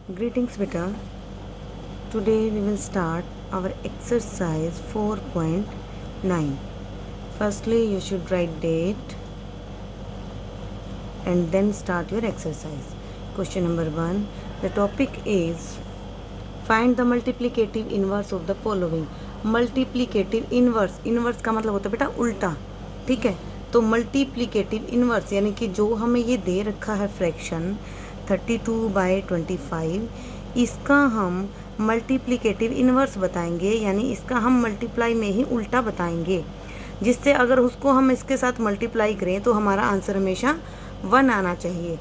Greetings beta. Today we will start our exercise 4.9. Firstly you should write date and then start your exercise. Question number 1. The topic is find the multiplicative inverse of the following. Multiplicative inverse, inverse का मतलब होता है बेटा उल्टा, ठीक है। तो multiplicative inverse यानी कि जो हमें ये दे रखा है फ्रैक्शन 32/25, इसका हम मल्टीप्लिकेटिव इनवर्स बताएंगे, यानी इसका हम मल्टीप्लाई में ही उल्टा बताएंगे, जिससे अगर उसको हम इसके साथ मल्टीप्लाई करें तो हमारा आंसर हमेशा 1 आना चाहिए।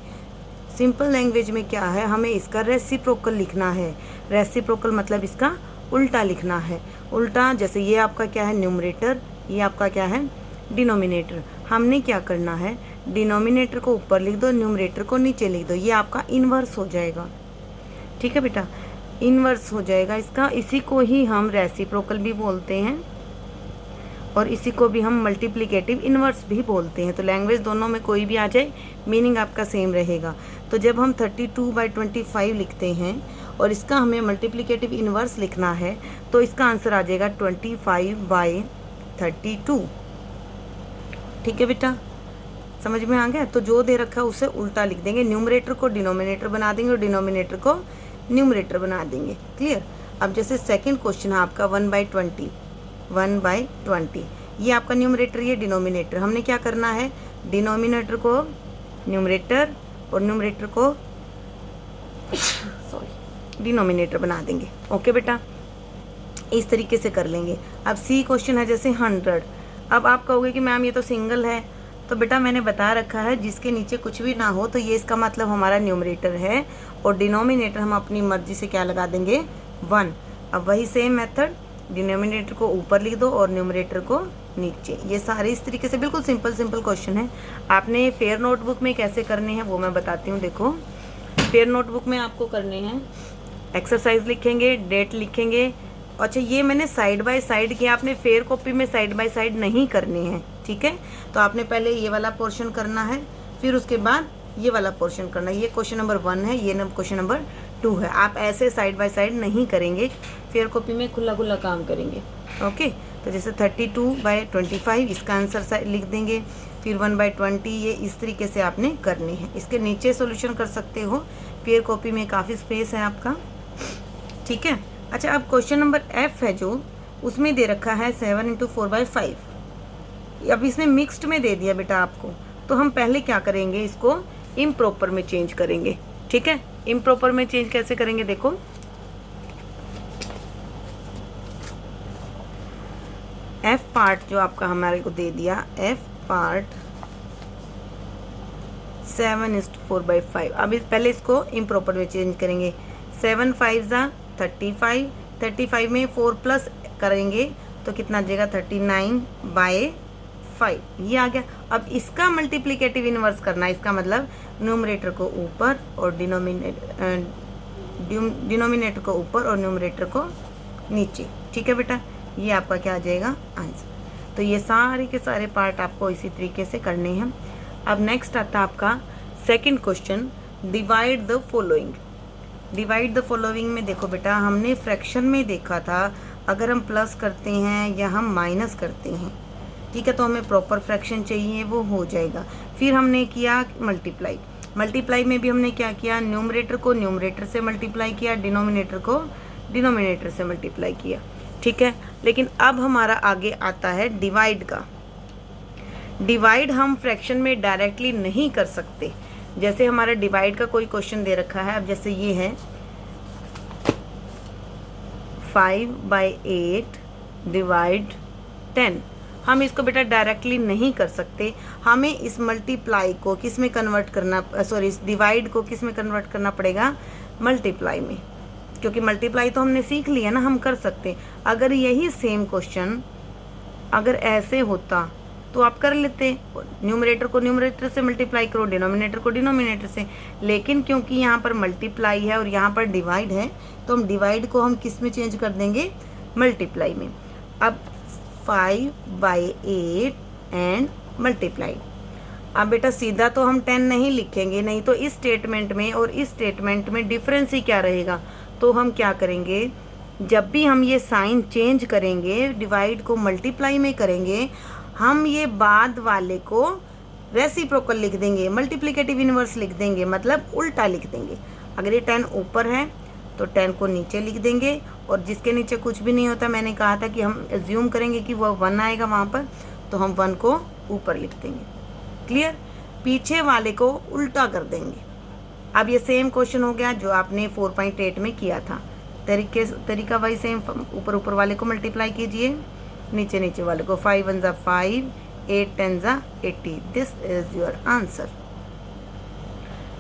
सिंपल लैंग्वेज में क्या है, हमें इसका रेसिप्रोकल लिखना है। रेसिप्रोकल मतलब इसका उल्टा लिखना है। उल्टा जैसे ये आपका क्या है न्यूमरेटर, ये आपका क्या है डिनोमिनेटर। हमने क्या करना है, डिनोमिनेटर को ऊपर लिख दो, न्यूमरेटर को नीचे लिख दो, ये आपका इन्वर्स हो जाएगा। ठीक है बेटा, इन्वर्स हो जाएगा इसका। इसी को ही हम रेसिप्रोकल भी बोलते हैं और इसी को भी हम मल्टीप्लिकेटिव इन्वर्स भी बोलते हैं। तो लैंग्वेज दोनों में कोई भी आ जाए, मीनिंग आपका सेम रहेगा। तो जब हम 32/25 लिखते हैं और इसका हमें मल्टीप्लिकेटिव इन्वर्स लिखना है तो इसका आंसर आ जाएगा 25/32। ठीक है बेटा, समझ में आ गया। तो जो दे रखा है उसे उल्टा लिख देंगे, न्यूमरेटर को डिनोमिनेटर बना देंगे और डिनोमिनेटर को न्यूमरेटर बना देंगे। क्लियर। अब जैसे सेकंड क्वेश्चन है आपका 1/20, ये आपका न्यूमरेटर, ये डिनोमिनेटर। हमने क्या करना है, डिनोमिनेटर को न्यूमरेटर और न्यूमरेटर को डिनोमिनेटर बना देंगे। ओके बेटा, इस तरीके से कर लेंगे। अब सी क्वेश्चन है जैसे 100। अब आप कहोगे कि मैम ये तो सिंगल है, तो बेटा मैंने बता रखा है जिसके नीचे कुछ भी ना हो तो ये इसका मतलब हमारा न्यूमरेटर है और डिनोमिनेटर हम अपनी मर्जी से क्या लगा देंगे 1। अब वही सेम मेथड, डिनोमिनेटर को ऊपर लिख दो और न्यूमरेटर को नीचे। ये सारे इस तरीके से बिल्कुल सिंपल क्वेश्चन है। आपने फेयर नोटबुक में कैसे करने हैं वो मैं बताती हूँ। देखो फेयर नोटबुक में आपको करने हैं, एक्सरसाइज लिखेंगे, डेट लिखेंगे। अच्छा ये मैंने साइड बाय साइड किया, आपने फेयर कॉपी में साइड बाय साइड नहीं करने हैं, ठीक है। तो आपने पहले ये वाला पोर्शन करना है, फिर उसके बाद ये वाला पोर्शन करना है। ये क्वेश्चन नंबर 1 है, ये क्वेश्चन नंबर 2 है। आप ऐसे साइड बाय साइड नहीं करेंगे, फेयर कॉपी में खुला खुला काम करेंगे। ओके, तो जैसे 32/25 इसका आंसर लिख देंगे, फिर 1/20, ये इस तरीके से आपने करने हैं। इसके नीचे सोल्यूशन कर सकते हो, फेयर कॉपी में काफ़ी स्पेस है आपका, ठीक है। अच्छा अब क्वेश्चन नंबर F है जो, उसमें दे रखा है 7 × 4/5। अब इसने मिक्स्ड में दे दिया बेटा आपको, तो हम पहले क्या करेंगे, इसको इम्प्रॉपर में चेंज करेंगे। ठीक है, इम्प्रॉपर में चेंज कैसे करेंगे, देखो F पार्ट जो आपका हमारे को दे दिया, F पार्ट 7 × 4/5। अब पहले इसको इम्प्रॉपर में चेंज करेंगे। 7 × 5 = 35, 35 में 4 प्लस करेंगे तो कितना आ जाएगा 39/5, ये आ गया। अब इसका मल्टीप्लिकेटिव इनवर्स करना है, इसका मतलब न्यूमरेटर को ऊपर और डिनोमिनेटर को ऊपर और न्यूमरेटर को नीचे। ठीक है बेटा, ये आपका क्या आ जाएगा आंसर। तो ये सारे के सारे पार्ट आपको इसी तरीके से करने हैं। अब नेक्स्ट आता है आपका second question, divide the following. Divide the following में देखो बेटा, हमने फ्रैक्शन में देखा था अगर हम प्लस करते हैं या हम माइनस करते हैं, ठीक है, तो हमें प्रॉपर फ्रैक्शन चाहिए, वो हो जाएगा। फिर हमने किया मल्टीप्लाई। मल्टीप्लाई में भी हमने क्या किया, न्यूमरेटर को न्यूमरेटर से मल्टीप्लाई किया, डिनोमिनेटर को डिनोमिनेटर से मल्टीप्लाई किया, ठीक है। लेकिन अब हमारा आगे आता है डिवाइड का। डिवाइड हम फ्रैक्शन में डायरेक्टली नहीं कर सकते। जैसे हमारा डिवाइड का कोई क्वेश्चन दे रखा है, अब जैसे ये है 5/8 डिवाइड 10, हम इसको बेटा डायरेक्टली नहीं कर सकते। हमें इस मल्टीप्लाई को किस में कन्वर्ट करना, सॉरी इस डिवाइड को किस में कन्वर्ट करना पड़ेगा, मल्टीप्लाई में, क्योंकि मल्टीप्लाई तो हमने सीख लिया ना, हम कर सकते। अगर यही सेम क्वेश्चन अगर ऐसे होता तो आप कर लेते, न्यूमरेटर को न्यूमरेटर से मल्टीप्लाई करो, डिनोमिनेटर को डिनोमिनेटर से। लेकिन क्योंकि यहाँ पर मल्टीप्लाई है और यहाँ पर डिवाइड है, तो हम डिवाइड को हम किस में चेंज कर देंगे, मल्टीप्लाई में। अब 5/8 एंड मल्टीप्लाई, अब बेटा सीधा तो हम 10 नहीं लिखेंगे, नहीं तो इस स्टेटमेंट में और इस स्टेटमेंट में डिफरेंस ही क्या रहेगा। तो हम क्या करेंगे, जब भी हम ये साइन चेंज करेंगे, डिवाइड को मल्टीप्लाई में करेंगे, हम ये बाद वाले को रेसिप्रोकल लिख देंगे, मल्टीप्लिकेटिव इनवर्स लिख देंगे, मतलब उल्टा लिख देंगे। अगर ये 10 ऊपर है तो 10 को नीचे लिख देंगे, और जिसके नीचे कुछ भी नहीं होता, मैंने कहा था कि हम एज्यूम करेंगे कि वह 1 आएगा वहाँ पर, तो हम 1 को ऊपर लिख देंगे। क्लियर। पीछे वाले को उल्टा कर देंगे। अब ये सेम क्वेश्चन हो गया जो आपने 4.8 में किया था। तरीका वही सेम, ऊपर ऊपर वाले को मल्टीप्लाई कीजिए, नीचे नीचे वाले को। 5 1 = 5, 8 10 = 80। This is your answer.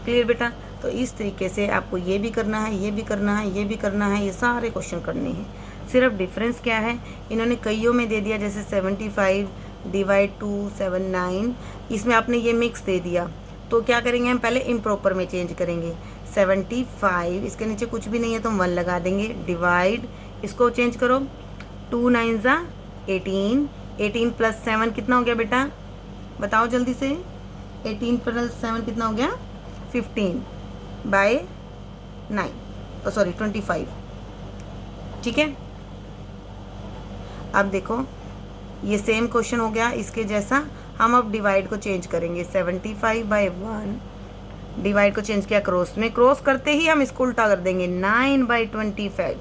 Clear बेटा। तो इस तरीके से आपको ये भी करना है, ये भी करना है, ये भी करना है, ये सारे क्वेश्चन करने हैं। सिर्फ डिफरेंस क्या है, इन्होंने कईयों में दे दिया, जैसे 75 / 2 7 9, इसमें आपने ये मिक्स दे दिया। तो क्या करेंगे हम, पहले इम्प्रॉपर में चेंज करेंगे। 75, इसके नीचे कुछ भी नहीं है तो हम 1 लगा देंगे, डिवाइड, इसको चेंज करो, 2 9 = 18, 18 + 7 कितना हो गया बेटा, बताओ जल्दी से। 18 + 7 कितना हो गया, 15/9, 25। ठीक है। अब देखो ये सेम क्वेश्चन हो गया इसके जैसा। हम अब डिवाइड को चेंज करेंगे, 75/1, डिवाइड को चेंज किया क्रॉस में, क्रॉस करते ही हम इसको उल्टा कर देंगे, 9/25।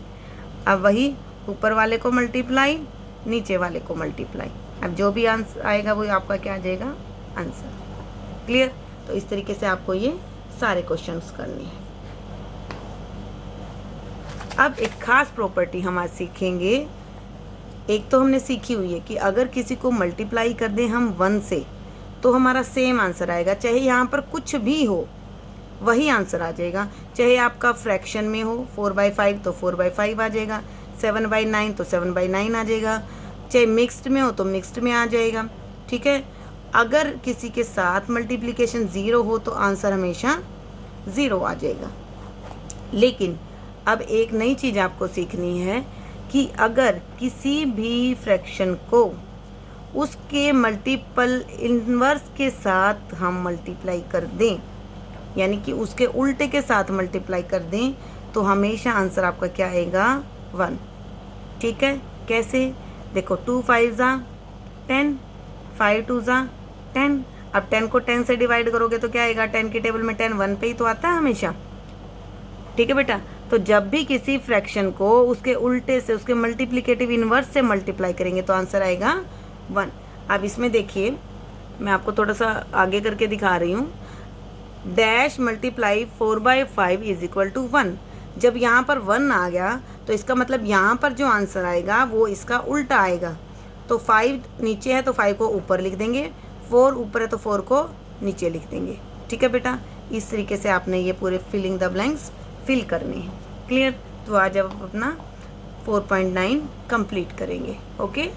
अब वही ऊपर वाले को मल्टीप्लाई, नीचे वाले को मल्टीप्लाई। अब जो भी आंसर आएगा वो आपका क्या आ जाएगा, आंसर। क्लियर। तो इस तरीके से आपको ये सारे क्वेश्चंस करने हैं। अब एक खास प्रॉपर्टी हम आज सीखेंगे। एक तो हमने सीखी हुई है कि अगर किसी को मल्टीप्लाई कर दें हम 1 से, तो हमारा सेम आंसर आएगा, चाहे यहाँ पर कुछ भी हो वही आंसर आ जाएगा। चाहे आपका फ्रैक्शन में हो 4/5 तो 4/5 आ जाएगा, 7/9 तो 7/9 आ जाएगा, चाहे मिक्स्ड में हो तो मिक्स्ड में आ जाएगा। ठीक है। अगर किसी के साथ मल्टीप्लिकेशन 0 हो तो आंसर हमेशा 0 आ जाएगा। लेकिन अब एक नई चीज़ आपको सीखनी है कि अगर किसी भी फ्रैक्शन को उसके मल्टीपल इन्वर्स के साथ हम मल्टीप्लाई कर दें, यानी कि उसके उल्टे के साथ मल्टीप्लाई कर दें, तो हमेशा आंसर आपका क्या आएगा, 1। ठीक है। कैसे, देखो 2 5 = 10, 5 2 = 10। अब 10 को 10 से डिवाइड करोगे तो क्या आएगा, 10 की टेबल में 10 1 पे ही तो आता है हमेशा। ठीक है बेटा। तो जब भी किसी फ्रैक्शन को उसके उल्टे से, उसके मल्टीप्लिकेटिव इन्वर्स से मल्टीप्लाई करेंगे तो आंसर आएगा 1। अब इसमें देखिए, मैं आपको थोड़ा सा आगे करके दिखा रही हूँ। Dash multiply 4/5 = 1। जब यहाँ पर 1 आ गया तो इसका मतलब यहाँ पर जो आंसर आएगा वो इसका उल्टा आएगा। तो 5 नीचे है तो 5 को ऊपर लिख देंगे, 4 ऊपर है तो 4 को नीचे लिख देंगे। ठीक है बेटा। इस तरीके से आपने ये पूरे फिलिंग द ब्लैंक्स फिल करने हैं। क्लियर। तो आज अब अपना 4.9 कंप्लीट करेंगे। ओके।